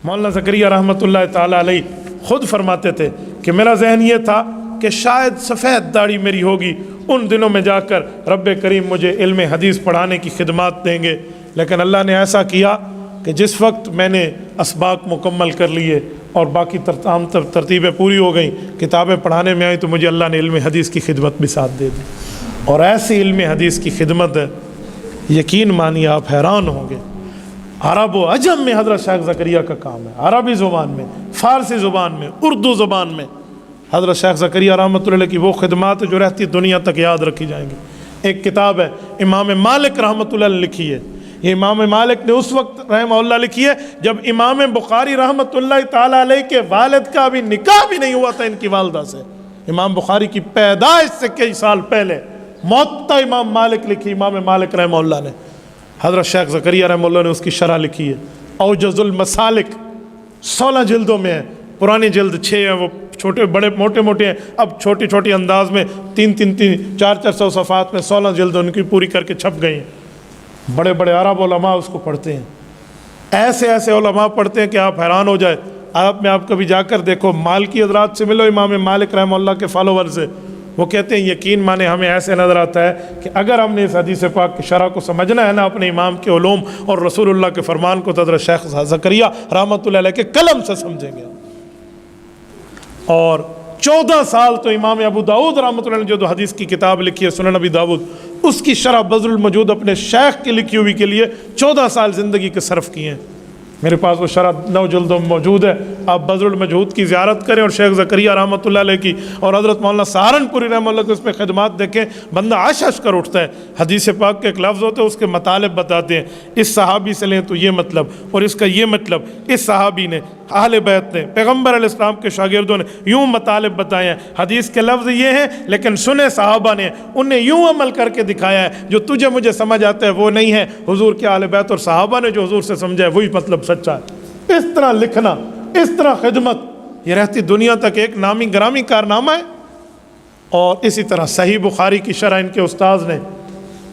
مولانا زکریا رحمۃ اللہ تعالیٰ علیہ خود فرماتے تھے کہ میرا ذہن یہ تھا کہ شاید سفید داڑھی میری ہوگی، ان دنوں میں جا کر رب کریم مجھے علم حدیث پڑھانے کی خدمات دیں گے، لیکن اللہ نے ایسا کیا کہ جس وقت میں نے اسباق مکمل کر لیے اور باقی ترتیبیں پوری ہو گئیں، کتابیں پڑھانے میں آئی، تو مجھے اللہ نے علم حدیث کی خدمت بھی ساتھ دے دی۔ اور ایسی علم حدیث کی خدمت ہے، یقین مانیے آپ حیران ہوں گے۔ عرب و عجم میں حضرت شیخ زکریا کا کام ہے، عربی زبان میں، فارسی زبان میں، اردو زبان میں حضرت شیخ زکریا رحمۃ اللہ علیہ کی وہ خدمات جو رہتی دنیا تک یاد رکھی جائیں گی۔ ایک کتاب ہے امام مالک رحمۃ اللہ علیہ لکھی ہے، یہ امام مالک نے اس وقت رحمہ اللہ لکھی ہے جب امام بخاری رحمۃ اللہ تعالیٰ علیہ کے والد کا بھی نکاح بھی نہیں ہوا تھا ان کی والدہ سے۔ امام بخاری کی پیدائش سے کئی سال پہلے موطا امام مالک لکھی، امام مالک رحمہ اللہ نے۔ حضرت شیخ زکریا رحمہ اللہ نے اس کی شرح لکھی ہے، اوجز المسالک، 16 جلدوں میں ہے، پرانی جلد 6 ہیں، وہ چھوٹے بڑے موٹے موٹے ہیں، اب چھوٹی چھوٹی انداز میں 300 صفحات میں 16 جلد ان کی پوری کر کے چھپ گئی ہیں۔ بڑے بڑے عرب علماء اس کو پڑھتے ہیں، ایسے ایسے علماء پڑھتے ہیں کہ آپ حیران ہو جائے۔ عرب میں آپ کبھی جا کر دیکھو، مالکی حضرات سے ملو، امام مالک رحمہ اللہ کے فالوور سے، وہ کہتے ہیں یقین مانے ہمیں ایسے نظر آتا ہے کہ اگر ہم نے اس حدیث پاک کی شرح کو سمجھنا ہے نا اپنے امام کے علوم اور رسول اللہ کے فرمان کو، تو حضرت شیخ زکریا رحمۃ اللہ علیہ کے قلم سے سمجھیں گے۔ اور 14 سال تو امام ابو داؤد رحمۃ اللہ نے جو حدیث کی کتاب لکھی ہے سنن ابی داؤد، اس کی شرح بذل المجود اپنے شیخ کی لکھی ہوئی کے لیے 14 سال زندگی کے صرف کیے ہیں۔ میرے پاس وہ شرح 9 جلدوں میں موجود ہے، آپ بذل المجود کی زیارت کریں اور شیخ زکریا رحمۃ اللہ علیہ کی اور حضرت مولانا سہارنپوری رحمۃ اللہ کے اس میں خدمات دیکھیں، بندہ عش عش کر اٹھتا ہے۔ حدیث پاک کے ایک لفظ ہوتے ہیں، اس کے مطالب بتاتے ہیں، اس صحابی سے لیں تو یہ مطلب اور اس کا یہ مطلب، اس صحابی نے، اہل بیت نے، پیغمبر علیہ السلام کے شاگردوں نے یوں مطالب بتائے ہیں، حدیث کے لفظ یہ ہیں لیکن سنے صحابہ نے، ان نے یوں عمل کر کے دکھایا ہے، جو تجھے مجھے سمجھ آتا ہے وہ نہیں ہے، حضور کے اہل بیت اور صحابہ نے جو حضور سے سمجھا ہے وہی مطلب سچا ہے۔ اس طرح لکھنا، اس طرح خدمت، یہ رہتی دنیا تک ایک نامی گرامی کارنامہ ہے۔ اور اسی طرح صحیح بخاری کی شرح ان کے استاذ نے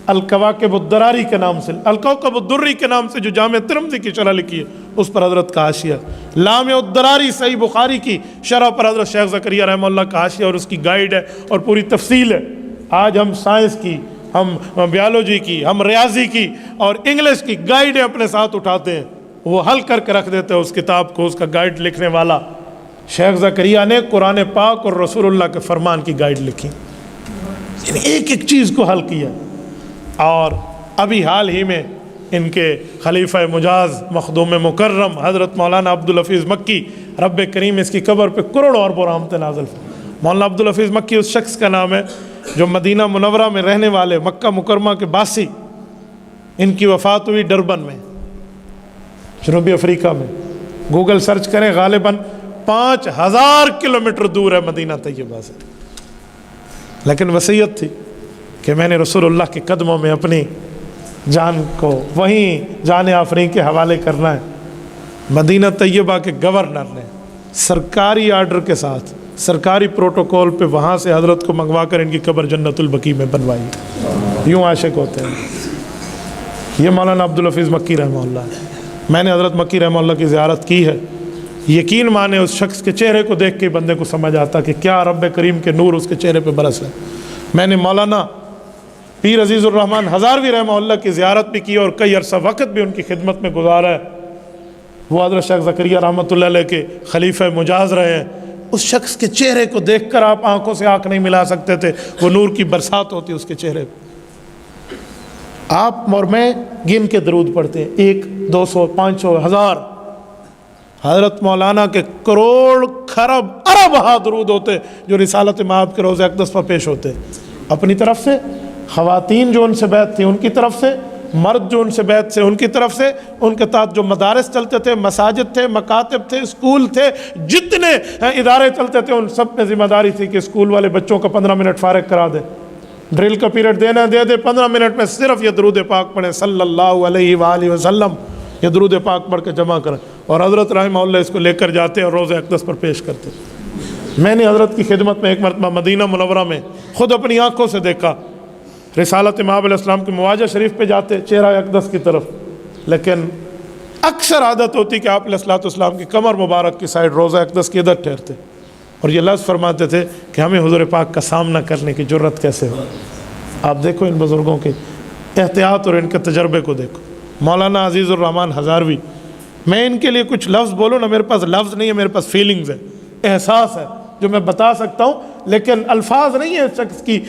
الکواکب الدراری کے نام سے، الکوکب الدری کے نام سے جو جامع ترمذی کی شرح لکھی ہے، اس پر حضرت کا حاشیہ، لامع الدراری صحیح بخاری کی شرح پر حضرت شیخ زکریا رحمہ اللہ کا حاشیہ اور اس کی گائیڈ ہے اور پوری تفصیل ہے۔ آج ہم سائنس کی، ہم بیالوجی کی، ہم ریاضی کی اور انگلش کی گائیڈیں اپنے ساتھ اٹھاتے ہیں، وہ حل کر کے رکھ دیتے ہیں اس کتاب کو، اس کا گائیڈ لکھنے والا شیخ زکریا نے قرآن پاک اور رسول اللہ کے فرمان کی گائیڈ لکھی، یعنی ایک ایک چیز کو حل کیا۔ اور ابھی حال ہی میں ان کے خلیفہ مجاز مخدوم مکرم حضرت مولانا عبدالحفیظ مکی، رب کریم اس کی قبر پہ کروڑوں اربوں رحمتیں نازل فرمائے۔ مولانا عبدالحفیظ مکی اس شخص کا نام ہے جو مدینہ منورہ میں رہنے والے، مکہ مکرمہ کے باسی، ان کی وفات ہوئی ڈربن میں، جنوبی افریقہ میں۔ گوگل سرچ کریں، غالباً 5000 کلومیٹر دور ہے مدینہ طیبہ سے، لیکن وصیت تھی کہ میں نے رسول اللہ کے قدموں میں اپنی جان کو وہیں جان آفرین کے حوالے کرنا ہے۔ مدینہ طیبہ کے گورنر نے سرکاری آرڈر کے ساتھ، سرکاری پروٹوکول پہ وہاں سے حضرت کو منگوا کر ان کی قبر جنت البقیع میں بنوائی۔ یوں عاشق ہوتے ہیں۔ یہ مولانا عبدالحفیظ مکی رحمہ اللہ ہے۔ میں نے حضرت مکی رحمہ اللہ کی زیارت کی ہے، یقین مانے اس شخص کے چہرے کو دیکھ کے بندے کو سمجھ آتا کہ کیا رب کریم کے نور اس کے چہرے پہ برس ہے۔ میں نے مولانا پیر عزیز الرحمن ہزاروی رحمہ اللہ کی زیارت بھی کی اور کئی عرصہ وقت بھی ان کی خدمت میں گزارا ہے۔ وہ حضرت شیخ زکریا رحمۃ اللہ علیہ کے خلیفہ مجاز رہے ہیں۔ اس شخص کے چہرے کو دیکھ کر آپ آنکھوں سے آنکھ نہیں ملا سکتے تھے، وہ نور کی برسات ہوتی اس کے چہرے پہ۔ آپ اور میں گن کے درود پڑھتے ہیں، 100 200 500 1000، حضرت مولانا کے کروڑ خرب ارب ہا درود ہوتے جو رسالت مآب کے روز اقدس پر پیش ہوتے، اپنی طرف سے، خواتین جو ان سے بیعت تھی ان کی طرف سے، مرد جو ان سے بیعت سے ان کی طرف سے، ان کے تحت جو مدارس چلتے تھے، مساجد تھے، مکاتب تھے، اسکول تھے، جتنے ادارے چلتے تھے، ان سب میں ذمہ داری تھی کہ اسکول والے بچوں کو 15 منٹ فارغ کرا دے، ڈرل کا پیریڈ دینا دے دے، 15 منٹ میں صرف یہ درود پاک پڑھیں صلی اللہ علیہ وآلہ وسلم، یہ درود پاک پڑھ کے جمع کریں، اور حضرت رحمہ اللہ اس کو لے کر جاتے اور روز اقدس پر پیش کرتے۔ میں نے حضرت کی خدمت میں ایک مرتبہ مدینہ منورہ میں خود اپنی آنکھوں سے دیکھا، رسالت مآب علیہ السلام کے مواجہ شریف پہ جاتے چہرہ اقدس کی طرف، لیکن اکثر عادت ہوتی کہ آپ علیہ الصلوۃ والسلام کی کمر مبارک کی سائڈ روضہ اقدس کے ادھر ٹھہرتے اور یہ لفظ فرماتے تھے کہ ہمیں حضور پاک کا سامنا کرنے کی جرت کیسے ہو۔ آپ دیکھو ان بزرگوں کے احتیاط اور ان کے تجربے کو دیکھو۔ مولانا عزیز الرحمن ہزاروی، میں ان کے لیے کچھ لفظ بولوں نا، میرے پاس لفظ نہیں ہے، میرے پاس فیلنگز ہے، احساس ہے جو میں بتا سکتا ہوں، لیکن الفاظ نہیں ہے شخص کی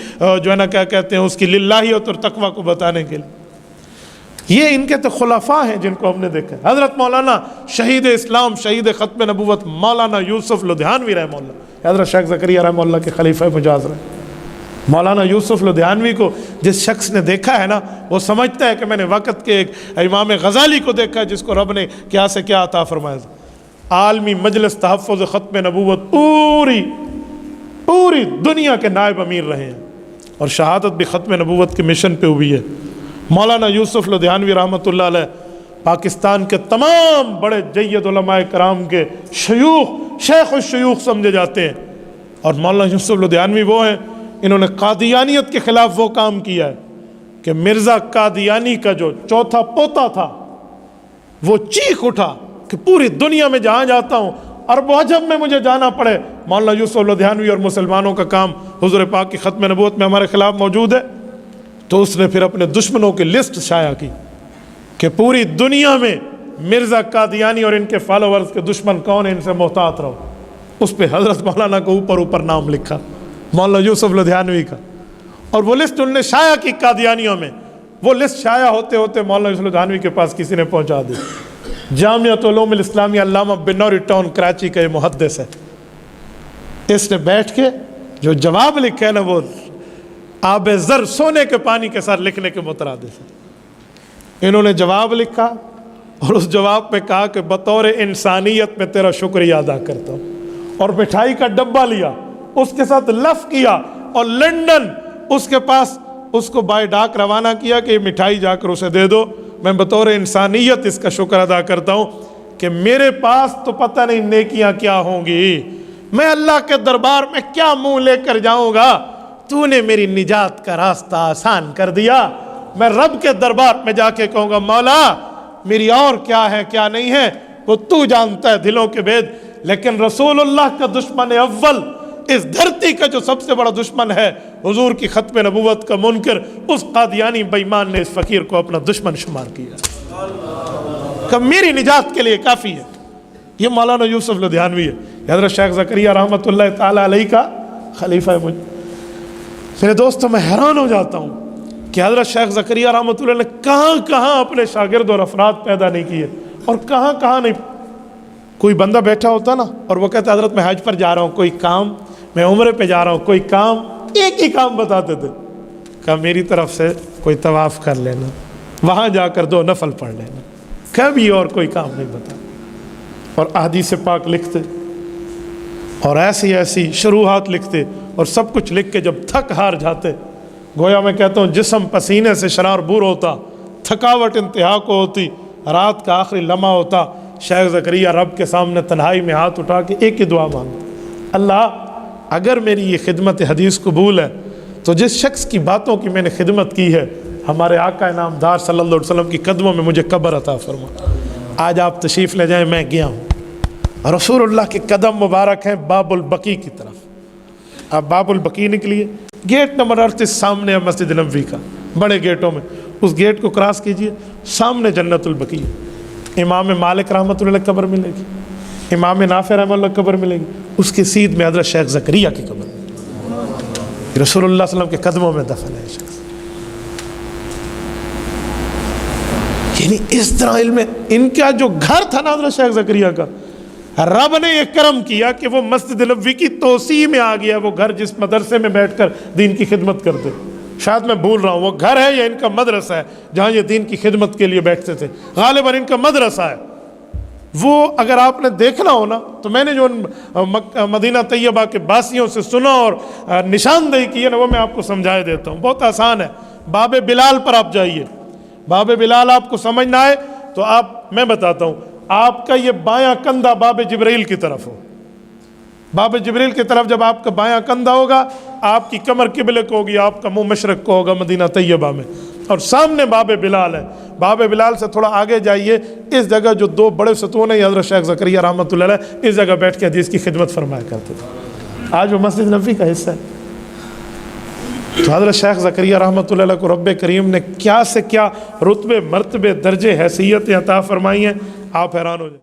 جو ہے نا کیا کہتے ہیں اس کی للہیت اور تقویٰ کو بتانے کے لیے۔ یہ ان کے تو خلفاء ہیں جن کو ہم نے دیکھا ہے۔ حضرت مولانا شہید اسلام، شہید ختم نبوت مولانا یوسف لدھیانوی رحمہ اللہ، حضرت شیخ زکریا رحمہ اللہ کے خلیفہ مجاز رہے۔ مولانا یوسف لدھیانوی کو جس شخص نے دیکھا ہے نا، وہ سمجھتا ہے کہ میں نے وقت کے ایک امام غزالی کو دیکھا ہے جس کو رب نے کیا سے کیا عطا فرمایا تھا۔ عالمی مجلس تحفظ ختم نبوت پوری دنیا کے نائب امیر رہے ہیں، اور شہادت بھی ختم نبوت کے مشن پہ ہوئی ہے۔ مولانا یوسف لدھیانوی رحمۃ اللہ علیہ پاکستان کے تمام بڑے جید علماء کرام کے شیخ الشیوخ سمجھے جاتے ہیں، اور مولانا یوسف لدھیانوی وہ ہیں، انہوں نے قادیانیت کے خلاف وہ کام کیا ہے کہ مرزا قادیانی کا جو چوتھا پوتا تھا وہ چیخ اٹھا کہ پوری دنیا میں جہاں جاتا ہوں، عرب و عجم میں مجھے جانا پڑے، مولانا یوسف لدھیانوی اور مسلمانوں کا کام حضور پاک کی ختم نبوت میں ہمارے خلاف موجود ہے۔ تو اس نے پھر اپنے دشمنوں کی لسٹ شائع کی کہ پوری دنیا میں مرزا قادیانی اور ان کے فالوورز کے دشمن کون ہیں، ان سے محتاط رہو۔ اس پہ حضرت مولانا کو اوپر نام لکھا، مولانا یوسف لدھیانوی کا، اور وہ لسٹ انہوں نے شائع کی قادیانیوں میں۔ وہ لسٹ شائع ہوتے ہوتے مولانا یوسف لدھیانوی کے پاس کسی نے پہنچا دی۔ جامعۃ العلوم الاسلامیہ علامہ بنوری ٹاؤن کراچی کا یہ محدث ہے، اس نے بیٹھ کے جو جواب لکھا ہے نا، وہ آب زر سونے کے پانی کے ساتھ لکھنے کے مترادف ہے۔ انہوں نے جواب لکھا اور اس جواب پہ کہا کہ بطور انسانیت میں تیرا شکریہ ادا کرتا ہوں، اور مٹھائی کا ڈبہ لیا، اس کے ساتھ لف کیا، اور لنڈن اس کے پاس اس کو بائی ڈاک روانہ کیا کہ یہ مٹھائی جا کر اسے دے دو، میں بطور انسانیت اس کا شکر ادا کرتا ہوں کہ میرے پاس تو پتہ نہیں نیکیاں کیا ہوں گی، میں اللہ کے دربار میں کیا منہ لے کر جاؤں گا، تو نے میری نجات کا راستہ آسان کر دیا۔ میں رب کے دربار میں جا کے کہوں گا مولا میری اور کیا ہے کیا نہیں ہے، وہ تو جانتا ہے دلوں کے بید۔ لیکن رسول اللہ کا دشمن اول، اس دھرتی کا جو سب سے بڑا دشمن ہے، حضور کی ختم نبوت کا منکر، اس قادیانی بے ایمان نے اس فقیر کو اپنا دشمن شمار کیا کہ میری نجات کے لیے کافی ہے۔ یہ مولانا یوسف لدھیانوی ہے، حضرت شیخ زکریا رحمۃ اللہ تعالیٰ علیہ کا خلیفہ ہے۔ میرے دوستوں میں حیران ہو جاتا ہوں کہ حضرت شیخ زکریا رحمۃ اللہ نے کہاں اپنے شاگرد اور افراد پیدا نہیں کیے، اور کہاں نہیں۔ کوئی بندہ بیٹھا ہوتا نا اور وہ کہتا حضرت میں حج پر جا رہا ہوں، کوئی کام، میں عمرے پہ جا رہا ہوں، کوئی کام، ایک ہی کام بتاتے تھے، کہا میری طرف سے کوئی طواف کر لینا، وہاں جا کر 2 نفل پڑھ لینا، کبھی اور کوئی کام نہیں بتا۔ اور احادیث پاک لکھتے اور ایسی شروحات لکھتے، اور سب کچھ لکھ کے جب تھک ہار جاتے، گویا میں کہتا ہوں جسم پسینے سے شرار بور ہوتا، تھکاوٹ انتہا کو ہوتی، رات کا آخری لمحہ ہوتا، شیخ زکریا رب کے سامنے تنہائی میں ہاتھ اٹھا کے ایک ہی دعا مانگتا، اللہ اگر میری یہ خدمت حدیث قبول ہے تو جس شخص کی باتوں کی میں نے خدمت کی ہے، ہمارے آقا انعامدار صلی اللہ علیہ وسلم کی قدموں میں مجھے قبر عطا فرما۔ آج آپ تشریف لے جائیں، میں گیا ہوں، رسول اللہ کے قدم مبارک ہیں باب البقیع کی طرف۔ آپ باب البقیع نکلیے، گیٹ نمبر 38 سامنے ہے مسجد نبوی کا، بڑے گیٹوں میں، اس گیٹ کو کراس کیجئے، سامنے جنت البقیع، امام مالک رحمۃ اللہ قبر ملے گی، امام نافع رحمۃ اللہ قبر ملے گی، اس کی سیدھ میں حضرت شیخ زکریا کی قبر، رسول اللہ صلی اللہ علیہ وسلم کے قدموں میں دفن ہے شخص۔ یعنی اس طرح علم، ان کا جو گھر تھا نا حضرت شیخ زکریا کا، رب نے یہ کرم کیا کہ وہ مسجد نبوی کی توسیع میں آ گیا، وہ گھر جس مدرسے میں بیٹھ کر دین کی خدمت کرتے، شاید میں بھول رہا ہوں وہ گھر ہے یا ان کا مدرسہ ہے جہاں یہ دین کی خدمت کے لیے بیٹھتے تھے، غالباً ان کا مدرسہ ہے۔ وہ اگر آپ نے دیکھنا ہو نا تو میں نے جو مدینہ طیبہ کے باسیوں سے سنا اور نشاندہی کی ہے نا، وہ میں آپ کو سمجھائے دیتا ہوں، بہت آسان ہے۔ باب بلال پر آپ جائیے، باب بلال آپ کو سمجھ نہ آئے تو میں بتاتا ہوں، آپ کا یہ بایاں کندھا باب جبریل کی طرف ہو، باب جبریل کی طرف جب آپ کا بایاں کندھا ہوگا، آپ کی کمر قبلے کو ہوگی، آپ کا منہ مشرق کو ہوگا مدینہ طیبہ میں، اور سامنے باب بلال ہے، باب بلال سے تھوڑا آگے جائیے، اس جگہ جو دو بڑے ستون ہیں، حضرت شیخ زکریا رحمۃ اللہ علیہ اس جگہ بیٹھ کے حدیث کی خدمت فرمایا کرتے تھے، آج وہ مسجد نبوی کا حصہ ہے۔ تو حضرت شیخ زکریا رحمۃ اللہ علیہ کو رب کریم نے کیا سے کیا رتبے، مرتبے، درجے، حیثیتیں عطا فرمائی ہیں، آپ حیران ہو جائیں۔